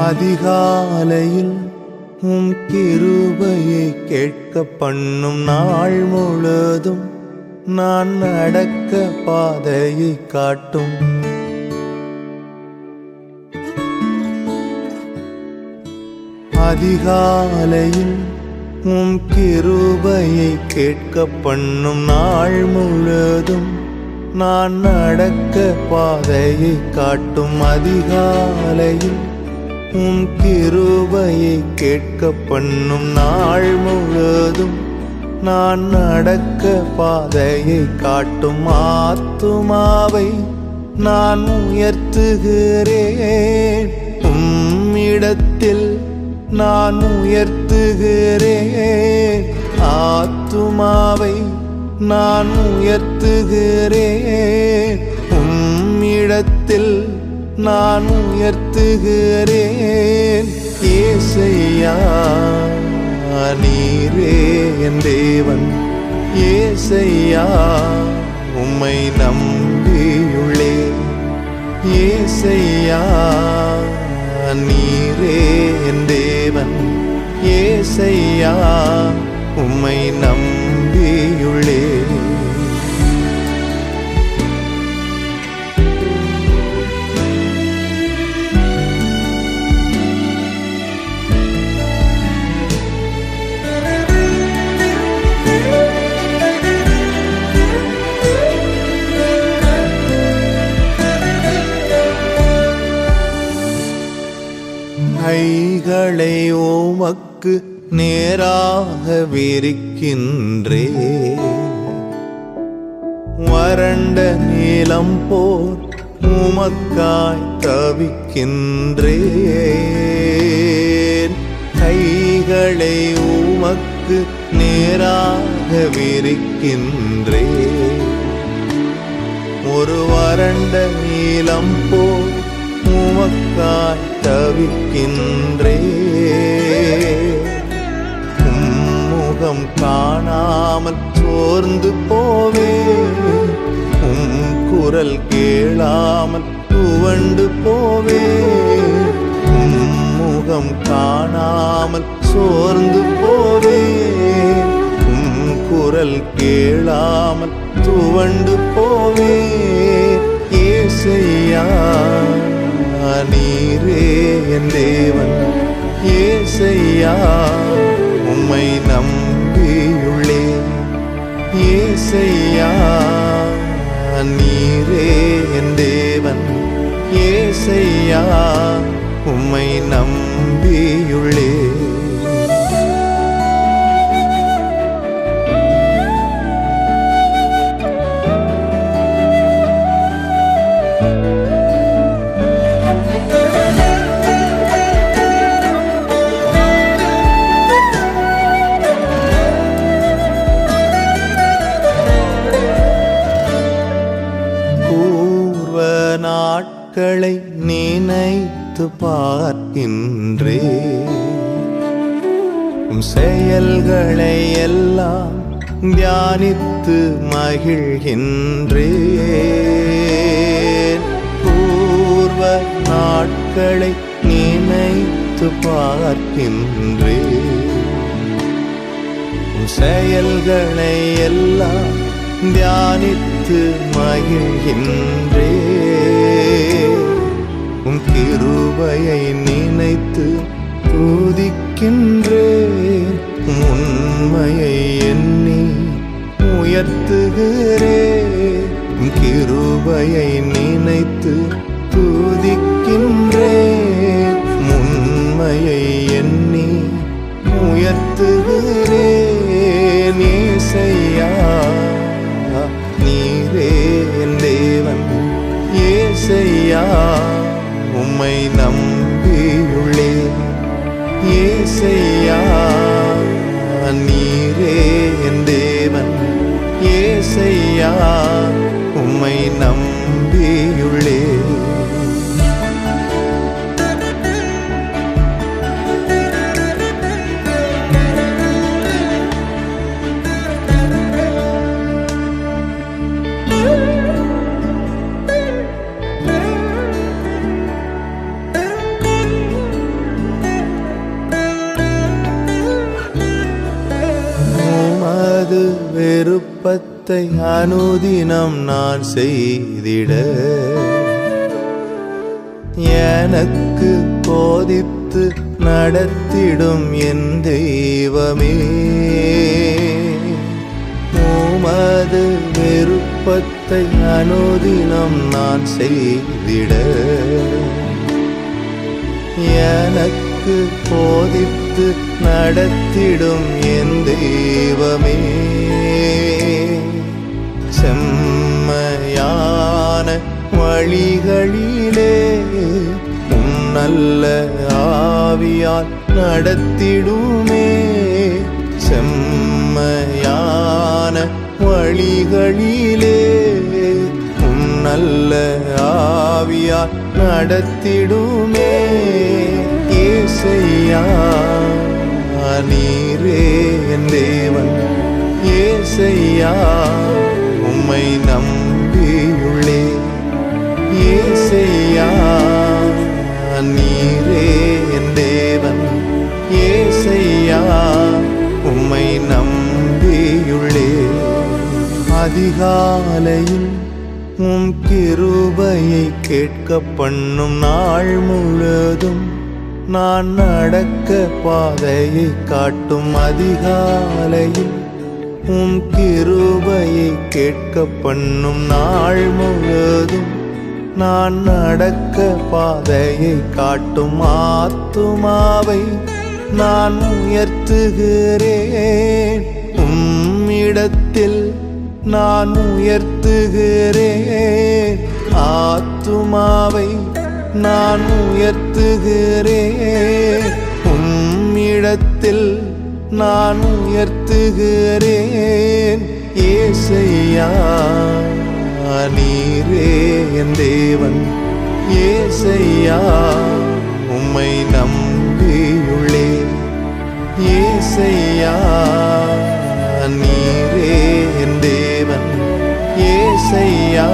அதிகாலையில் உம் கிருபையை கேட்க பண்ணும் நாள் முழுதும் நான் நடக்க பாதையை காட்டும். அதிகாலையில் உம் கிருபையை கேட்க பண்ணும் நாள் முழுதும் நான் நடக்க பாதையை காட்டும். அதிகாலையில் உம் கிருபையை கேட்க பண்ணும் நாள் முழுதும் நான் நடக்க பாதையை காட்டும். ஆத்துமாவை நான் உயர்த்துகிறேன், உம்மிடத்தில் நான் உயர்த்துகிறேன். ஆத்துமாவை நான் உயர்த்துகிறேன், உம்மிடத்தில் நான் உயர்த்துகிறேன். ஏசையா நீரே என் தேவன், ஏசையா உம்மை நம்பியுள்ளேன். ஏசையா நீரே என் தேவன், ஏசையா உம்மை நம்பியுள்ளேன். கைகளை உமக்கு நேராக விரிக்கின்றேன், வறண்ட நீலம் போல் உமக்காய் தவிக்கின்றேன். கைகளை உமக்கு நேராக விரிக்கின்றேன், ஒரு வறண்ட நீலம் போல் உமக்காய் தவிக்கின்றேன். உம்முகம் காணாமல் சோர்ந்து போவேன், உம் குரல் கேளாமல் துவண்டு போவேன். உம்முகம் காணாமல் சோர்ந்து போவேன், உம் குரல் கேளாமல் துவண்டு போவேன். ஏசையா நீரே என் தேவன், ஏசையா உம்மை நம்பியுள்ளேன். ஏசையா நீரே என் தேவன், ஏசையா உம்மை நம்பியுள்ளேன். நாட்களை நினைத்து பார்க்கின்றேன், உம் செயல்களை எல்லாம் தியானித்து மகிழ்கின்றேன். பூர்வ நாட்களை நினைத்து பார்க்கின்றேன், உம் செயல்களை எல்லாம் தியானித்து மகிழ்கின்றேன். உம் கிருபையை நினைத்து துதிக்கின்றேன், உண்மையை எண்ணி உயர்த்துகிறேன். உம் கிருபையை நினைத்து துதிக்கின்றேன், உண்மையை எண்ணி உயர்த்துகிறேன். ஏசையா நீரே என் தேவன், ஏசையா உம்மை நம்பியுள்ளேன். ஏசையா நீரே என் தேவன், ஏசையா உம்மை நம்பியுள்ளேன். விருப்பத்தை அனுதினம் நான் செய்திட எனக்கு போதித்து நடத்திடும் என் தெய்வமே. உமது விருப்பத்தை அனுதினம் நான் செய்திட எனக்கு போதித்து நடத்திடும் என் தெய்வமே. செம்மையான வழிகளிலே நல்ல ஆவியால் நடத்திடுமே. செம்மையான வழிகளிலே நல்ல ஆவியால் நடத்திடுமே. ஏசையா நீரே என் தேவன், ஏசையா உம்மை நம்பியுள்ளே. ஏசையா நீரே என் தேவன், ஏசையா உம்மை நம்பியுள்ளே. அதிகாலையில் உம் கிருபையை கேட்க பண்ணும் நாள் முழுதும் நான் நடக்க பாதையை காட்டும். அதிகாலையில் உம் கிருபையை கேட்க பண்ணும் நாள் முழுதும் நான் நடக்க பாதையை காட்டும். ஆத்துமாவை நான் உயர்த்துகிறேன், உம்மிடத்தில் நான் உயர்த்துகிறேன். ஆத்துமாவை நான் உயர்த்துகிறேன், உம்மிடத்தில் நான் உயர்த்துகிறேன். ஏசையா நீரே என் தேவன், ஏசையா உம்மை நம்பியுள்ளே. ஏசையா நீரே என் தேவன், ஏசையா